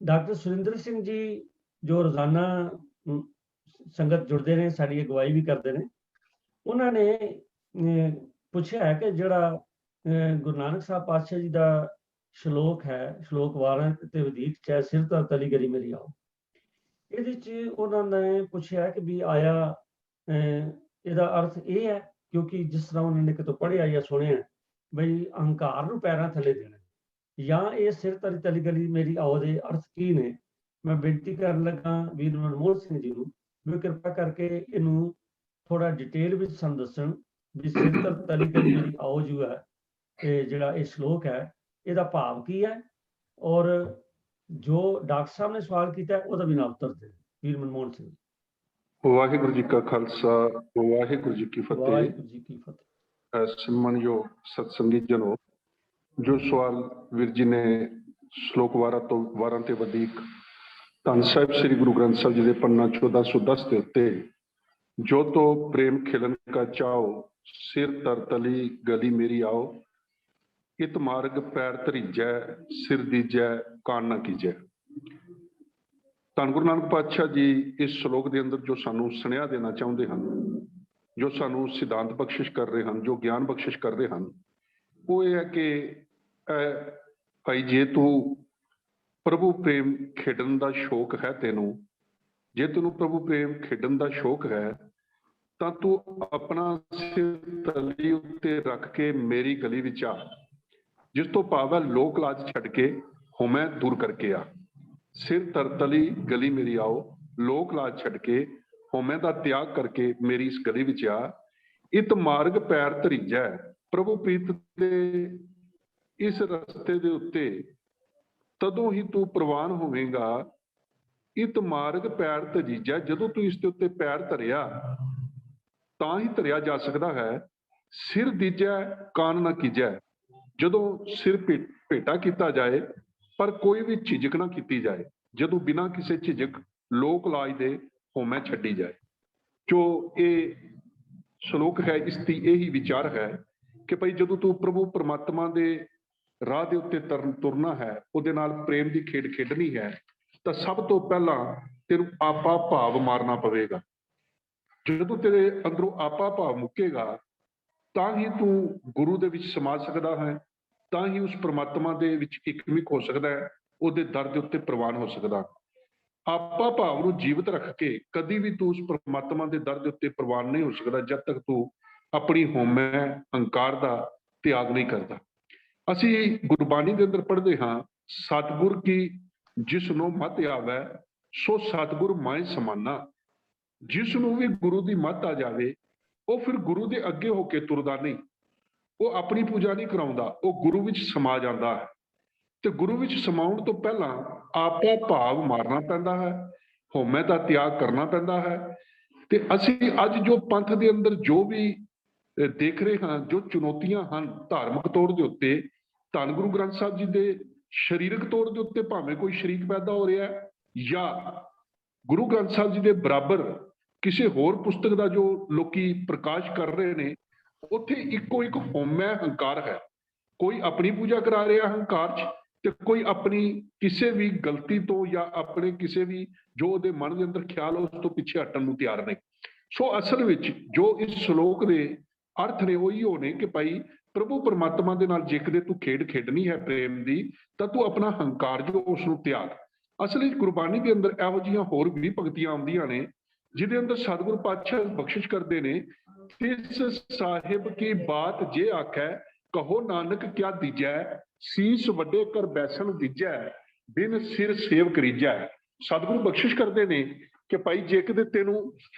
Doctor Surinder Singh ji जो रोजाना संगत जुड़ते ने, साड़ी अगवाई भी करते हैं, उन्होंने पूछा है कि जड़ा गुरु नानक साहब पातशाह जी का श्लोक है, श्लोक 12 ते वधीक चाहे सिर तर तली गली मेरी आओ, ਇਹਦੇ 'ਚ ਉਹਨਾਂ ਨੇ ਪੁੱਛਿਆ ਕਿ ਵੀ ਆਇਆ ਇਹਦਾ ਅਰਥ ਇਹ ਹੈ, ਕਿਉਂਕਿ ਜਿਸ ਤਰ੍ਹਾਂ ਉਹਨਾਂ ਨੇ ਕਿਤੋਂ ਪੜ੍ਹਿਆ ਜਾਂ ਸੁਣਿਆ ਬਈ ਅਹੰਕਾਰ ਨੂੰ ਪੈਰਾਂ ਥੱਲੇ ਦੇਣਾ, ਜਾਂ ਇਹ ਸਿਰ ਤਲੀ ਤਲੀ ਗਲੀ ਮੇਰੀ ਆਓ ਦੇ ਅਰਥ ਕੀ ਨੇ। ਮੈਂ ਬੇਨਤੀ ਕਰਨ ਲੱਗਾ ਵੀਰ ਮਨਮੋਹਨ ਸਿੰਘ ਜੀ ਨੂੰ ਵੀ ਕਿਰਪਾ ਕਰਕੇ ਇਹਨੂੰ ਥੋੜਾ ਡਿਟੇਲ ਵਿੱਚ ਸਾਨੂੰ ਦੱਸਣ ਵੀ ਸਿਰ ਤਲੀ ਗਲੀ ਮੇਰੀ ਆਓ ਜੋ ਹੈ, ਇਹ ਜਿਹੜਾ ਇਹ ਸ਼ਲੋਕ ਹੈ ਇਹਦਾ ਭਾਵ ਕੀ ਹੈ, ਔਰ जो डॉक्टर साहब ने सवाल किया ਉਹਦਾ ਵੀ ਨਾ ਉੱਤਰ ਦੇ ਵੀਰ ਮਨਮੋਹਨ ਸਿੰਘ। ਵਾਹਿਗੁਰੂ ਜੀ ਕਾ ਖਾਲਸਾ, ਵਾਹਿਗੁਰੂ ਜੀ ਕੀ ਫਤਿਹ। ਵਾਹਿਗੁਰੂ ਜੀ ਕੀ ਫਤਿਹ। ਸਨਮਾਨਯੋਗ ਸਤਸੰਗੀ ਜਨੋ, ਜੋ ਸਵਾਲ ਵੀਰ ਜੀ ਨੇ ਸ਼ਲੋਕ 12 ਤੇ ਵਧੀਕ ਧੰਨ ਸਾਹਿਬ ਸ੍ਰੀ ਗੁਰੂ ਗ੍ਰੰਥ ਸਾਹਿਬ ਜੀ ਦੇ ਪੰਨਾ 1410 ਦੇ ਉੱਤੇ ਜੋ ਤੋ ਪ੍ਰੇਮ ਖਿਲਨ ਕਾ ਚਾਓ ਸਿਰ ਤਰ ਤਲੀ ਗਲੀ ਮੇਰੀ ਆਓ, ਇਤ ਮਾਰਗ ਪੈਰ ਧਰੀਜੈ ਸਿਰ ਦੀਜੈ ਕਾਨ ਨਾ ਕੀਜੈ। ਧੰਨ ਗੁਰੂ ਨਾਨਕ ਪਾਤਸ਼ਾਹ ਜੀ ਇਸ ਸ਼ਲੋਕ ਦੇ ਅੰਦਰ ਜੋ ਸਾਨੂੰ ਸੁਨੇਹਾ ਦੇਣਾ ਚਾਹੁੰਦੇ ਹਨ, ਜੋ ਸਾਨੂੰ ਸਿਧਾਂਤ ਬਖਸ਼ਿਸ਼ ਕਰ ਰਹੇ ਹਨ, ਜੋ ਗਿਆਨ ਬਖਸ਼ਿਸ਼ ਕਰਦੇ ਹਨ, ਉਹ ਇਹ ਹੈ ਕਿ ਭਾਈ ਜੇ ਤੂੰ ਪ੍ਰਭੂ ਪ੍ਰੇਮ ਖੇਡਣ ਦਾ ਸ਼ੌਕ ਹੈ ਤੈਨੂੰ, ਜੇ ਤੈਨੂੰ ਪ੍ਰਭੂ ਪ੍ਰੇਮ ਖੇਡਣ ਦਾ ਸ਼ੌਕ ਹੈ ਤਾਂ ਤੂੰ ਆਪਣਾ ਸਿਰ ਤਲੀ ਉੱਤੇ ਰੱਖ ਕੇ ਮੇਰੀ ਗਲੀ ਵਿੱਚ ਆ, ਜਿਸ ਤੋਂ ਭਾਵ ਹੈ ਲੋਕ ਲਾਜ ਛੱਡ ਕੇ ਹਉਮੈ ਦੂਰ ਕਰਕੇ ਆ। ਸਿਰ ਤਰਤਲੀ ਗਲੀ ਮੇਰੀ ਆਓ, ਲੋਕ ਲਾਜ ਛੱਡ ਕੇ ਹਉਮੈ ਦਾ ਤਿਆਗ ਕਰਕੇ ਮੇਰੀ ਇਸ ਗਲੀ ਵਿੱਚ ਆ। ਇਤ ਮਾਰਗ ਪੈਰ ਧਰੀਜੈ, ਪ੍ਰਭੂ ਪ੍ਰੀਤ ਦੇ ਇਸ ਰਸਤੇ ਦੇ ਉੱਤੇ ਤਦੋਂ ਹੀ ਤੂੰ ਪ੍ਰਵਾਨ ਹੋਵੇਂਗਾ। ਇਤ ਮਾਰਗ ਪੈਰ ਧਰੀਜੈ, ਜਦੋਂ ਤੂੰ ਇਸ ਦੇ ਉੱਤੇ ਪੈਰ ਧਰਿਆ ਤਾਂ ਹੀ ਧਰਿਆ ਜਾ ਸਕਦਾ ਹੈ। ਸਿਰ ਦੀਜੈ ਕਾਨ ਨਾ ਕੀਜੈ, ਜਦੋਂ ਸਿਰ ਭੇਟਾ ਕੀਤਾ ਜਾਏ ਪਰ ਕੋਈ ਵੀ ਝਿਜਕ ਨਾ ਕੀਤੀ ਜਾਏ, ਜਦੋਂ ਬਿਨਾਂ ਕਿਸੇ ਝਿਜਕ ਲੋਕ ਲਾਜ ਦੇ ਹਉਮੈ ਛੱਡੀ ਜਾਏ। ਜੋ ਇਹ ਸ਼ਲੋਕ ਹੈ ਇਸ ਦੀ ਇਹੀ ਵਿਚਾਰ ਹੈ ਕਿ ਭਾਈ ਜਦੋਂ ਤੂੰ ਪ੍ਰਭੂ ਪਰਮਾਤਮਾ ਦੇ ਰਾਹ ਦੇ ਉੱਤੇ ਤੁਰਨਾ ਹੈ, ਉਹਦੇ ਨਾਲ ਪ੍ਰੇਮ ਦੀ ਖੇਡ ਖੇਡਣੀ ਹੈ, ਤਾਂ ਸਭ ਤੋਂ ਪਹਿਲਾਂ ਤੈਨੂੰ ਆਪਾ ਭਾਵ ਮਾਰਨਾ ਪਵੇਗਾ। ਜਦੋਂ ਤੇਰੇ ਅੰਦਰੋਂ ਆਪਾ ਭਾਵ ਮੁੱਕੇਗਾ ਤਾਂ ਹੀ ਤੂੰ ਗੁਰੂ ਦੇ ਵਿੱਚ ਸਮਾ ਸਕਦਾ ਹੈ, ਤਾਂ ਹੀ ਉਸ ਪ੍ਰਮਾਤਮਾ ਦੇ ਵਿੱਚ ਇਕਮਿਕ ਹੋ ਸਕਦਾ ਹੈ, ਉਹਦੇ ਦਰ ਦੇ ਉੱਤੇ ਪ੍ਰਵਾਨ ਹੋ ਸਕਦਾ। ਆਪਾ ਭਾਵ ਨੂੰ ਜੀਵਤ ਰੱਖ ਕੇ ਕਦੀ ਵੀ ਤੂੰ ਉਸ ਪ੍ਰਮਾਤਮਾ ਦੇ ਦਰ ਦੇ ਉੱਤੇ ਪ੍ਰਵਾਨ ਨਹੀਂ ਹੋ ਸਕਦਾ ਜਦ ਤੱਕ ਤੂੰ ਆਪਣੀ ਹਉਮੈ ਹੰਕਾਰ ਦਾ ਤਿਆਗ ਨਹੀਂ ਕਰਦਾ। ਅਸੀਂ ਗੁਰਬਾਣੀ ਦੇ ਅੰਦਰ ਪੜ੍ਹਦੇ ਹਾਂ, ਸਤਿਗੁਰ ਕੀ ਜਿਸ ਨੂੰ ਮਤ ਆਵੈ ਸੋ ਸਤਿਗੁਰ ਮਾਏ ਸਮਾਨਾ। ਜਿਸ ਨੂੰ ਵੀ ਗੁਰੂ ਦੀ ਮਤ ਆ ਜਾਵੇ ਉਹ ਫਿਰ ਗੁਰੂ ਦੇ ਅੱਗੇ ਹੋ ਕੇ ਤੁਰਦਾ ਨਹੀਂ, ਉਹ ਆਪਣੀ ਪੂਜਾ ਨਹੀਂ ਕਰਾਉਂਦਾ, ਉਹ ਗੁਰੂ ਵਿੱਚ ਸਮਾ ਜਾਂਦਾ ਹੈ। ਤੇ ਗੁਰੂ ਵਿੱਚ ਸਮਾਉਣ ਤੋਂ ਪਹਿਲਾਂ ਆਪਾ ਭਾਵ ਮਾਰਨਾ ਪੈਂਦਾ ਹੈ, ਹਉਮੈ ਦਾ ਤਿਆਗ ਕਰਨਾ ਪੈਂਦਾ ਹੈ। ਤੇ ਅਸੀਂ ਅੱਜ ਜੋ ਪੰਥ ਦੇ ਅੰਦਰ ਜੋ ਵੀ ਦੇਖ ਰਹੇ ਹਾਂ, ਜੋ ਚੁਣੌਤੀਆਂ ਹਨ ਧਾਰਮਿਕ ਤੌਰ ਦੇ ਉੱਤੇ, ਧੰਨ ਗੁਰੂ ਗ੍ਰੰਥ ਸਾਹਿਬ ਜੀ ਦੇ ਸਰੀਰਕ ਤੌਰ ਦੇ ਉੱਤੇ ਭਾਵੇਂ ਕੋਈ ਸ਼ਰੀਕ ਪੈਦਾ ਹੋ ਰਿਹਾ ਜਾਂ ਗੁਰੂ ਗ੍ਰੰਥ ਸਾਹਿਬ ਜੀ ਦੇ ਬਰਾਬਰ ਕਿਸੇ ਹੋਰ ਪੁਸਤਕ ਦਾ ਜੋ ਲੋਕੀ ਪ੍ਰਕਾਸ਼ ਕਰ ਰਹੇ ਨੇ, ਉੱਥੇ ਇੱਕੋ ਇੱਕ ਹਉਮੈ ਹੰਕਾਰ ਹੈ। ਕੋਈ ਆਪਣੀ ਪੂਜਾ ਕਰਾ ਰਿਹਾ ਹੰਕਾਰ 'ਚ, ਤੇ ਕੋਈ ਆਪਣੀ ਕਿਸੇ ਵੀ ਗਲਤੀ ਤੋਂ ਜਾਂ ਆਪਣੇ ਕਿਸੇ ਵੀ ਜੋ ਉਹਦੇ ਮਨ ਦੇ ਅੰਦਰ ਖਿਆਲ ਉਸ ਤੋਂ ਪਿੱਛੇ ਹਟਣ ਨੂੰ ਤਿਆਰ ਨੇ। ਸੋ ਅਸਲ ਵਿੱਚ ਜੋ ਇਸ ਸ਼ਲੋਕ ਦੇ ਅਰਥ ਨੇ ਉਹੀ ਹੋਣੇ ਕਿ ਭਾਈ ਪ੍ਰਭੂ ਪਰਮਾਤਮਾ ਦੇ ਨਾਲ ਜੇ ਕਦੇ ਤੂੰ ਖੇਡ ਖੇਡਣੀ ਹੈ ਪ੍ਰੇਮ ਦੀ, ਤਾਂ ਤੂੰ ਆਪਣਾ ਹੰਕਾਰ ਜੋ ਉਸ ਨੂੰ ਤਿਆਗ। ਅਸਲ ਵਿੱਚ ਗੁਰਬਾਣੀ ਦੇ ਅੰਦਰ ਇਹੋ ਜਿਹੀਆਂ ਹੋਰ ਵੀ ਭਗਤੀਆਂ ਆਉਂਦੀਆਂ ਨੇ ਜਿਹਦੇ ਅੰਦਰ ਸਤਿਗੁਰੂ ਪਾਤਸ਼ਾਹ ਬਖਸ਼ਿਸ਼ ਕਰਦੇ ਨੇ, ਤਿਸ ਸਾਹਿਬ ਕੀ ਬਾਤ ਜੇ ਆਖੈ ਕਹੋ ਨਾਨਕ ਕਿਆ ਦੀਜੈ, ਸੀਸ ਵੱਡੇ ਕਰ ਬੈਸਣ ਦੀਜੈ ਬਿਨ ਸਿਰ ਸੇਵ ਕਰੀਜੈ। ਸਤਿਗੁਰੂ ਬਖਸ਼ਿਸ਼ ਕਰਦੇ ਨੇ ਕਿ ਭਾਈ ਜੇ ਕਦੇ ਤੈਨੂੰ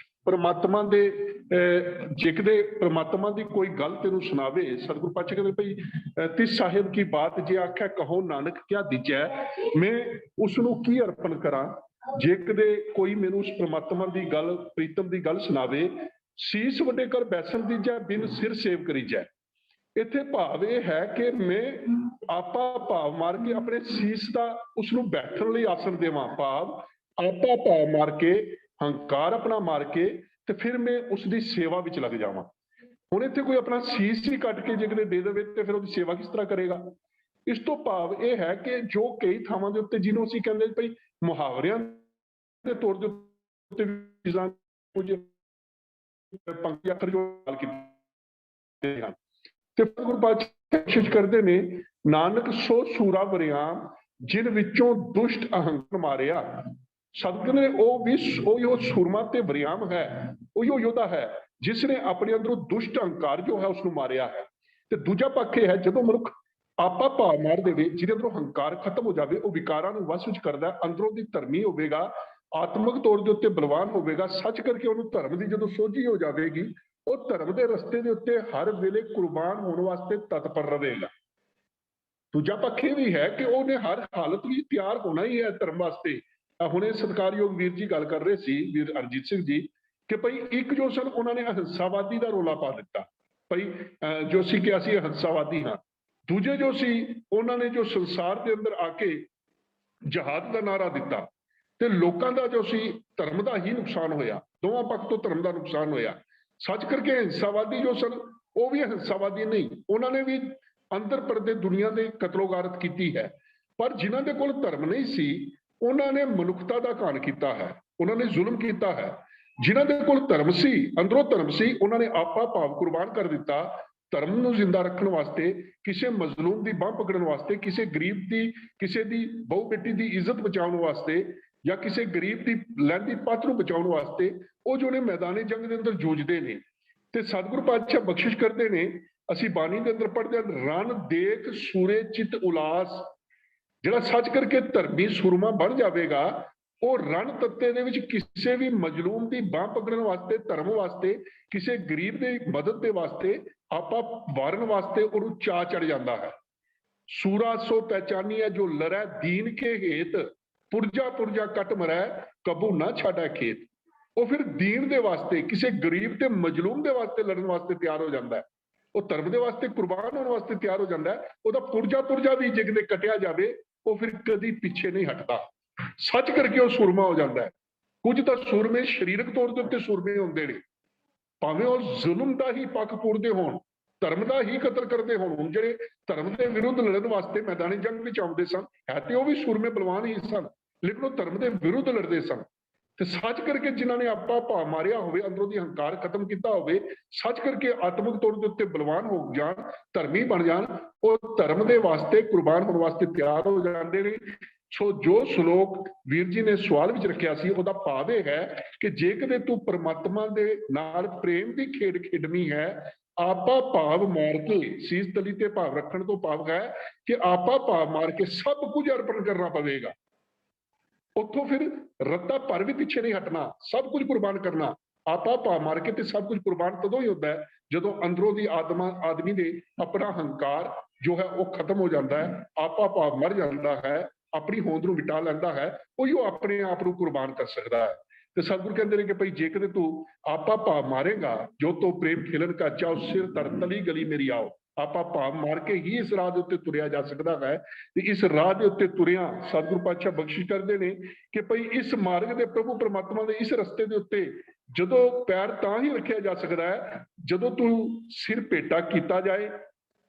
ਪਰਮਾਤਮਾ ਦੇ ਜੇ ਕਦੇ ਪਰਮਾਤਮਾ ਦੀ ਕੋਈ ਗੱਲ ਤੈਨੂੰ ਸੁਣਾਵੇ, ਸਤਿਗੁਰੂ ਪਾਤਸ਼ਾਹ ਕਹਿੰਦੇ ਭਾਈ ਤਿਸ ਸਾਹਿਬ ਕੀ ਬਾਤ ਜੇ ਆਖੈ ਕਹੋ ਨਾਨਕ ਕਿਆ ਦੀਜੈ, ਮੈਂ ਉਸ ਨੂੰ ਕੀ ਅਰਪਣ ਕਰਾਂ। ਜੇ ਕਦੇ ਕੋਈ ਮੈਨੂੰ ਉਸ ਪਰਮਾਤਮਾ ਦੀ ਗੱਲ ਪ੍ਰੀਤਮ ਦੀ ਗੱਲ ਸੁਣਾਵੇ, ਸੀਸ ਵੱਡੇ ਕਰ ਬੈਸਣ ਦੀਜੈ ਬਿਨ ਸਿਰ ਸੇਵ ਕਰੀਜੈ। ਇੱਥੇ ਭਾਵ ਇਹ ਹੈ ਕਿ ਮੈਂ ਆਪਾ ਭਾਵ ਮਾਰ ਕੇ ਆਪਣੇ ਸੀਸ ਦਾ ਉਸ ਨੂੰ ਬੈਠਣ ਲਈ ਆਸਣ ਦੇਵਾਂ, ਭਾਵ ਆਪਾ ਭਾਵ ਮਾਰ ਕੇ ਹੰਕਾਰ ਆਪਣਾ ਮਾਰ ਕੇ ਤੇ ਫਿਰ ਮੈਂ ਉਸ ਦੀ ਸੇਵਾ ਵਿੱਚ ਲੱਗ ਜਾਵਾਂ। ਹੁਣ ਇੱਥੇ ਕੋਈ ਆਪਣਾ ਸੀਸ ਹੀ ਕੱਟ ਕੇ ਜੇ ਕਦੇ ਦੇ ਦੇਵੇ ਤੇ ਫਿਰ ਉਹਦੀ ਸੇਵਾ ਕਿਸ ਤਰ੍ਹਾਂ ਕਰੇਗਾ। ਇਸ ਤੋਂ ਭਾਵ ਇਹ ਹੈ ਕਿ ਜੋ ਕਈ ਥਾਵਾਂ ਦੇ ਉੱਤੇ ਜਿਹਨੂੰ ਅਸੀਂ ਕਹਿੰਦੇ ਭਈ ਮੁਹਾਵਰਿਆਂ ਦੇ ਤੌਰ ਦੇ ਉੱਤੇ ਚੀਜ਼ਾਂ ਕੁਝ ਪੰਕਤੀ ਅੱਖਰ ਜੋ ਗੱਲ ਕੀਤੇ ਹਨ ਤੇ ਗੁਰੂ ਪਾਤਸ਼ਾਹ ਕੋਸ਼ਿਸ਼ ਕਰਦੇ ਨੇ, ਨਾਨਕ ਸੋ ਸੂਰਾ ਵਰਿਆਮ ਜਿਨ ਵਿੱਚੋਂ ਦੁਸ਼ਟ ਅਹੰਕਾਰ ਮਾਰਿਆ। ਸਤਿਗੁਰੂ ਨੇ ਉਹ ਸੂਰਮਾ ਤੇ ਵਰਿਆਮ ਹੈ, ਉਹ ਯੋਧਾ ਹੈ ਜਿਸ ਨੇ ਆਪਣੇ ਅੰਦਰੋਂ ਦੁਸ਼ਟ ਅਹੰਕਾਰ ਜੋ ਹੈ ਉਸ ਨੂੰ ਮਾਰਿਆ ਹੈ। ਤੇ ਦੂਜਾ ਪੱਖ ਇਹ ਹੈ, ਜਦੋਂ ਮਨੁੱਖ ਆਪਾ ਭਾਵ ਮਾਰ ਦੇਵੇ, ਜਿਹਦੇ ਅੰਦਰੋਂ ਹੰਕਾਰ ਖਤਮ ਹੋ ਜਾਵੇ, ਉਹ ਵਿਕਾਰਾਂ ਨੂੰ ਵਸ ਵਿੱਚ ਕਰਦਾ, ਅੰਦਰੋਂ ਦੀ ਧਰਮੀ ਹੋਵੇਗਾ, ਆਤਮਿਕ ਤੌਰ ਦੇ ਉੱਤੇ ਬਲਵਾਨ ਹੋਵੇਗਾ, ਸੱਚ ਕਰਕੇ ਉਹਨੂੰ ਧਰਮ ਦੀ ਜਦੋਂ ਸੋਝੀ ਹੋ ਜਾਵੇਗੀ, ਉਹ ਧਰਮ ਦੇ ਰਸਤੇ ਦੇ ਉੱਤੇ ਹਰ ਵੇਲੇ ਕੁਰਬਾਨ ਹੋਣ ਵਾਸਤੇ ਤਤਪਰ ਰਹੇਗਾ। ਦੂਜਾ ਪੱਖ ਇਹ ਵੀ ਹੈ ਕਿ ਉਹਨੇ ਹਰ ਹਾਲਤ ਵਿੱਚ ਤਿਆਰ ਹੋਣਾ ਹੀ ਹੈ ਧਰਮ ਵਾਸਤੇ। ਹੁਣੇ ਸਤਿਕਾਰਯੋਗ ਵੀਰ ਜੀ ਗੱਲ ਕਰ ਰਹੇ ਸੀ, ਵੀਰ ਅਰਜੀਤ ਸਿੰਘ ਜੀ, ਕਿ ਭਈ ਇੱਕ ਜੋ ਸਨ ਉਹਨਾਂ ਨੇ ਅਹਿੰਸਾਵਾਦੀ ਦਾ ਰੋਲਾ ਪਾ ਦਿੱਤਾ, ਭਈ ਜੋ ਸੀ ਕਿ ਅਸੀਂ ਅਹਿੰਸਾਵਾਦੀ ਹਾਂ। ਦੂਜੇ ਜੋ ਸੀ ਉਹਨਾਂ ਨੇ ਜੋ ਸੰਸਾਰ ਦੇ ਅੰਦਰ ਆ ਕੇ ਜਹਾਦ ਦਾ ਨਾਰਾ ਦਿੱਤਾ ਤੇ ਲੋਕਾਂ ਦਾ ਜੋ ਸੀ ਧਰਮ ਦਾ ਹੀ ਨੁਕਸਾਨ ਹੋਇਆ, ਦੋਵਾਂ ਪੱਖ ਤੋਂ ਧਰਮ ਦਾ ਨੁਕਸਾਨ ਹੋਇਆ। ਸੱਚ ਕਰਕੇ ਅਹਿੰਸਾਵਾਦੀ ਜੋ ਸਨ ਉਹ ਵੀ ਅਹਿੰਸਾਵਾਦੀ ਨਹੀਂ, ਉਹਨਾਂ ਨੇ ਵੀ ਅੰਦਰ ਪਰਦੇ ਦੁਨੀਆ ਦੇ ਕਤਲੋਗਾਰਤ ਕੀਤੀ ਹੈ, ਪਰ ਜਿਨ੍ਹਾਂ ਦੇ ਕੋਲ ਧਰਮ ਨਹੀਂ ਸੀ ਉਹਨਾਂ ਨੇ ਮਨੁੱਖਤਾ ਦਾ ਘਾਣ ਕੀਤਾ ਹੈ, ਉਹਨਾਂ ਨੇ ਜ਼ੁਲਮ ਕੀਤਾ ਹੈ। ਜਿਨ੍ਹਾਂ ਦੇ ਕੋਲ ਧਰਮ ਸੀ, ਅੰਦਰੋਂ ਧਰਮ ਸੀ, ਉਹਨਾਂ ਨੇ ਆਪਾ ਭਾਵ ਕੁਰਬਾਨ ਕਰ ਦਿੱਤਾ ਧਰਮ ਨੂੰ ਜ਼ਿੰਦਾ ਰੱਖਣ ਵਾਸਤੇ, ਕਿਸੇ ਮਜ਼ਲੂਮ ਦੀ ਬਾਂਹ ਪਕੜਨ ਵਾਸਤੇ, ਕਿਸੇ ਗਰੀਬ ਦੀ, ਕਿਸੇ ਦੀ ਬਹੁ ਬੇਟੀ ਦੀ ਇੱਜ਼ਤ ਬਚਾਉਣ ਵਾਸਤੇ, ਜਾਂ ਕਿਸੇ ਗਰੀਬ ਦੀ ਲਹਿੰਦੀ ਪੱਤ ਨੂੰ ਬਚਾਉਣ ਵਾਸਤੇ ਉਹ ਜੋ ਨੇ ਮੈਦਾਨੇ ਜੰਗ ਦੇ ਅੰਦਰ ਜੂਝਦੇ ਨੇ। ਤੇ ਸਤਿਗੁਰੂ ਪਾਤਸ਼ਾਹ ਬਖਸ਼ਿਸ਼ ਕਰਦੇ ਨੇ, ਅਸੀਂ ਬਾਣੀ ਦੇ ਅੰਦਰ ਪੜ੍ਹਦੇ ਹਾਂ, ਰਨ ਦੇਖ ਸੂਰੇ ਚਿਤ ਉਲਾਸ। ਜਿਹੜਾ ਸੱਚ ਕਰਕੇ ਧਰਮੀ ਸੂਰਮਾ ਬਣ ਜਾਵੇਗਾ, ਉਹ ਰਣ ਤੱਤੇ ਦੇ ਵਿੱਚ ਕਿਸੇ ਵੀ ਮਜਲੂਮ ਦੀ ਬਾਂਹ ਪਕੜਨ ਵਾਸਤੇ, ਧਰਮ ਵਾਸਤੇ, ਕਿਸੇ ਗਰੀਬ ਦੀ ਮਦਦ ਦੇ ਵਾਸਤੇ, ਆਪਾ ਵਾਰਨ ਵਾਸਤੇ ਉਹਨੂੰ ਚਾਅ ਚੜ ਜਾਂਦਾ ਹੈ। ਸੂਰਾ ਸੋ ਪਹਿਚਾਨੀ ਹੈ ਜੋ ਲੜੈ ਦੀਨ ਕੇ ਹੇਤ, ਪੁਰਜਾ ਪੁਰਜਾ ਕੱਟ ਮਰੈ ਕਬੂ ਨਾ ਛਾੜੈ ਖੇਤ। ਉਹ ਫਿਰ ਦੀਨ ਦੇ ਵਾਸਤੇ, ਕਿਸੇ ਗਰੀਬ ਤੇ ਮਜਲੂਮ ਦੇ ਵਾਸਤੇ ਲੜਨ ਵਾਸਤੇ ਤਿਆਰ ਹੋ ਜਾਂਦਾ ਹੈ, ਉਹ ਧਰਮ ਦੇ ਵਾਸਤੇ ਕੁਰਬਾਨ ਹੋਣ ਵਾਸਤੇ ਤਿਆਰ ਹੋ ਜਾਂਦਾ ਹੈ। ਉਹਦਾ ਪੁਰਜਾ ਵੀ ਜੇ ਕਿਤੇ ਕੱਟਿਆ ਜਾਵੇ ਉਹ ਫਿਰ ਕਦੀ ਪਿੱਛੇ ਨਹੀਂ ਹਟਦਾ, ਸੱਚ ਕਰਕੇ ਉਹ ਸੂਰਮਾ ਹੋ ਜਾਂਦਾ ਹੈ। ਕੁਝ ਤਾਂ ਸੂਰਮੇ ਸਰੀਰਕ ਤੌਰ ਦੇ ਉੱਤੇ ਸੂਰਮੇ ਹੁੰਦੇ ਨੇ, ਭਾਵੇਂ ਉਹ ਜ਼ੁਲਮ ਦਾ ਹੀ ਪੱਖ ਪੂਰਦੇ ਹੋਣ, ਧਰਮ ਦਾ ਹੀ ਕਤਲ ਕਰਦੇ ਹੋਣ। ਹੁਣ ਜਿਹੜੇ ਧਰਮ ਦੇ ਵਿਰੁੱਧ ਲੜਨ ਵਾਸਤੇ ਮੈਦਾਨੀ ਜੰਗ ਵਿੱਚ ਆਉਂਦੇ ਸਨ, ਹੈ ਤੇ ਉਹ ਵੀ ਸੂਰਮੇ ਬਲਵਾਨ ਹੀ ਸਨ, ਲੇਕਿਨ ਉਹ ਧਰਮ ਦੇ ਵਿਰੁੱਧ ਲੜਦੇ ਸਨ। ਤੇ ਸੱਚ ਕਰਕੇ ਜਿਨ੍ਹਾਂ ਨੇ ਆਪਾ ਭਾਵ ਮਾਰਿਆ ਹੋਵੇ, ਅੰਦਰੋਂ ਦੀ ਹੰਕਾਰ ਖਤਮ ਕੀਤਾ ਹੋਵੇ, ਸੱਚ ਕਰਕੇ ਆਤਮਿਕ ਤੌਰ ਦੇ ਉੱਤੇ ਬਲਵਾਨ ਹੋ ਜਾਣ, ਧਰਮੀ ਬਣ ਜਾਣ, ਉਹ ਧਰਮ ਦੇ ਵਾਸਤੇ ਕੁਰਬਾਨ ਹੋਣ ਵਾਸਤੇ ਤਿਆਰ ਹੋ ਜਾਂਦੇ ਨੇ। ਸੋ ਜੋ ਸ਼ਲੋਕ ਵੀਰ ਜੀ ਨੇ ਸਵਾਲ ਵਿੱਚ ਰੱਖਿਆ ਸੀ, ਉਹਦਾ ਭਾਵ ਇਹ ਹੈ ਕਿ ਜੇ ਕਦੇ ਤੂੰ ਪਰਮਾਤਮਾ ਦੇ ਨਾਲ ਪ੍ਰੇਮ ਦੀ ਖੇਡ ਖੇਡਣੀ ਹੈ, ਆਪਾ ਭਾਵ ਮਾਰ ਕੇ, ਸੀਸ ਤਲੀ ਤੇ ਭਾਵ ਰੱਖਣ ਤੋਂ ਭਾਵ ਹੈ ਕਿ ਆਪਾ ਭਾਵ ਮਾਰ ਕੇ ਸਭ ਕੁਝ ਅਰਪਣ ਕਰਨਾ ਪਵੇਗਾ। ਉੱਥੋਂ ਫਿਰ ਰੱਤਾ ਭਰ ਵੀ ਪਿੱਛੇ ਨਹੀਂ ਹਟਣਾ, ਸਭ ਕੁਝ ਕੁਰਬਾਨ ਕਰਨਾ। ਆਪਾ ਭਾਵ ਮਾਰ ਕੇ ਤੇ ਸਭ ਕੁਝ ਕੁਰਬਾਨ ਤਦੋਂ ਹੀ ਹੁੰਦਾ ਹੈ ਜਦੋਂ ਅੰਦਰੋਂ ਦੀ ਆਦਮੀ ਦੇ ਆਪਣਾ ਹੰਕਾਰ ਜੋ ਹੈ ਉਹ ਖਤਮ ਹੋ ਜਾਂਦਾ ਹੈ, ਆਪਾ ਭਾਵ ਮਰ ਜਾਂਦਾ ਹੈ, ਆਪਣੀ ਹੋਂਦ ਨੂੰ ਮਿਟਾ ਲੈਂਦਾ ਹੈ, ਉਹੀ ਉਹ ਆਪਣੇ ਆਪ ਨੂੰ ਕੁਰਬਾਨ ਕਰ ਸਕਦਾ ਹੈ। ਤੇ ਸਤਿਗੁਰੂ ਕਹਿੰਦੇ ਨੇ ਕਿ ਭਾਈ ਜੇ ਕਦੇ ਤੂੰ ਆਪਾ ਭਾਵ ਮਾਰੇਗਾ, ਜੋ ਤੋ ਪ੍ਰੇਮ ਖਿਲਨ ਕਾ ਚਾਉ ਸਿਰ ਧਰ ਤਲੀ ਗਲੀ ਮੇਰੀ ਆਓ। ਆਪਾ ਭਾਵ ਮਾਰ ਕੇ ਹੀ ਇਸ ਰਾਹ ਦੇ ਉੱਤੇ ਤੁਰਿਆ ਜਾ ਸਕਦਾ ਹੈ। ਤੇ ਇਸ ਰਾਹ ਦੇ ਉੱਤੇ ਤੁਰਿਆ ਸਤਿਗੁਰੂ ਪਾਤਸ਼ਾਹ ਬਖਸ਼ਿਸ਼ ਕਰਦੇ ਨੇ ਕਿ ਭਾਈ ਇਸ ਮਾਰਗ ਦੇ ਪ੍ਰਭੂ ਪਰਮਾਤਮਾ ਦੇ ਇਸ ਰਸਤੇ ਦੇ ਉੱਤੇ ਜਦੋਂ ਪੈਰ ਤਾਂ ਹੀ ਰੱਖਿਆ ਜਾ ਸਕਦਾ ਹੈ ਜਦੋਂ ਤੂੰ ਸਿਰ ਭੇਟਾ ਕੀਤਾ ਜਾਏ।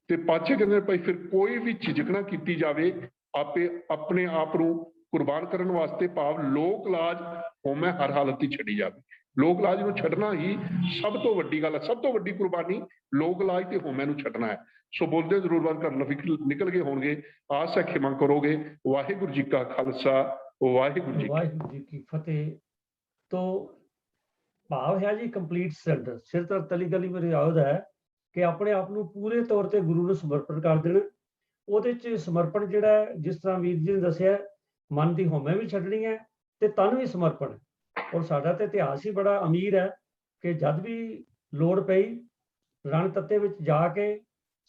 ਤੇ ਪਾਤਸ਼ਾਹ ਕਹਿੰਦੇ ਭਾਈ ਫਿਰ ਕੋਈ ਵੀ ਝਿਜਕ ਨਾ ਕੀਤੀ ਜਾਵੇ, ਆਪੇ ਆਪਣੇ ਆਪ ਨੂੰ ਕੁਰਬਾਨ ਕਰਨ ਵਾਸਤੇ, ਭਾਵ ਲੋਕ ਲਾਜ ਹੋਮੈ ਹਰ ਹਾਲਤ ਹੀ ਛੱਡੀ ਜਾਵੇ। ਲੋਕ ਲਾਜ ਨੂੰ ਛੱਡਣਾ ਹੀ ਸਭ ਤੋਂ ਵੱਡੀ ਗੱਲ ਹੈ, ਸਭ ਤੋਂ ਵੱਡੀ ਕੁਰਬਾਨੀ ਲੋਕ ਲਾਜ ਤੇ ਹੋਮੈ ਨੂੰ ਛੱਡਣਾ ਹੈ। ਸੋ ਬੋਲਦੇ ਜ਼ਰੂਰ ਬਾਤ ਕਰ ਨਿਕਲ ਗਏ ਹੋਣਗੇ, ਆਸ ਹੈ ਖਿਮਾ ਕਰੋਗੇ। ਵਾਹਿਗੁਰੂ ਜੀ ਕਾ ਖਾਲਸਾ, ਵਾਹਿਗੁਰੂ ਜੀ ਕੀ ਫਤਿਹ। तो भाव है जी कंप्लीट सरैंडर, सिर तर तली गली मेरी याद है कि अपने आप ਨੂੰ ਪੂਰੇ ਤੌਰ ਤੇ ਗੁਰੂ ਨੂੰ ਸਮਰਪਣ ਕਰ ਦੇਣਾ। ਉਹਦੇ ਚ ਸਮਰਪਣ ਜਿਹੜਾ ਜਿਸ ਤਰ੍ਹਾਂ ਵੀਰ ਜੀ ਨੇ ਦੱਸਿਆ, ਮਨ ਦੀ ਹਉਮੈ ਵੀ ਛੱਡਣੀ ਹੈ ਤੇ ਤਨ ਵੀ ਸਮਰਪਣ। ਔਰ ਸਾਡਾ ਤੇ ਇਤਿਹਾਸ ਹੀ ਬੜਾ ਅਮੀਰ ਹੈ ਕਿ ਜਦ ਵੀ ਲੋੜ ਪਈ ਰਣ ਤੱਤੇ ਵਿੱਚ ਜਾ ਕੇ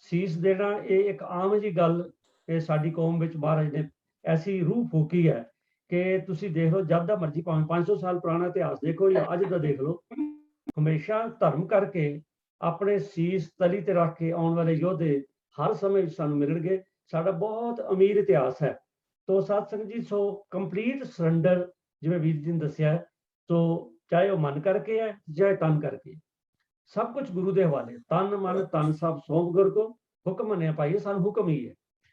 ਸੀਸ ਦੇਣਾ, ਇਹ ਇੱਕ ਆਮ ਜੀ ਗੱਲ ਇਹ ਸਾਡੀ ਕੌਮ ਵਿੱਚ ਮਹਾਰਾਜ ਨੇ ਐਸੀ ਰੂਹ ਫੂਕੀ ਹੈ ਕਿ ਤੁਸੀਂ ਦੇਖ ਲਓ, ਜਦ ਦਾ ਮਰਜ਼ੀ ਭਾਵੇਂ 500 ਸਾਲ ਪੁਰਾਣਾ ਇਤਿਹਾਸ ਦੇਖੋ ਜਾਂ ਅੱਜ ਦਾ ਦੇਖ ਲਓ, ਹਮੇਸ਼ਾ ਧਰਮ ਕਰਕੇ ਆਪਣੇ ਸੀਸ ਤਲੀ ਤੇ ਰੱਖ ਕੇ ਆਉਣ ਵਾਲੇ ਯੋਧੇ ਹਰ ਸਮੇਂ ਵਿੱਚ ਸਾਨੂੰ ਮਿਲਣਗੇ। ਸਾਡਾ ਬਹੁਤ ਅਮੀਰ ਇਤਿਹਾਸ ਹੈ। ਤੋ ਸਾਧ ਸੰਗਤ ਜੀ, ਸੋ ਕੰਪਲੀਟ ਸਰੈਂਡਰ ਜਿਵੇਂ ਵੀਰ ਜੀ ਨੇ ਦੱਸਿਆ, ਸੋ ਚਾਹੇ ਉਹ ਮਨ ਕਰਕੇ ਹੈ ਚਾਹੇ ਤਨ ਕਰਕੇ, ਸਭ ਕੁਝ ਗੁਰੂ ਦੇ ਹਵਾਲੇ। ਤਨ ਮਨ ਧਨ ਸਭ ਸੌਂਪ ਗੁਰ ਕੋ, ਹੁਕਮ ਮੰਨਿਆ ਪਾਈਏ, ਸਾਨੂੰ ਹੁਕਮ ਹੀ ਹੈ।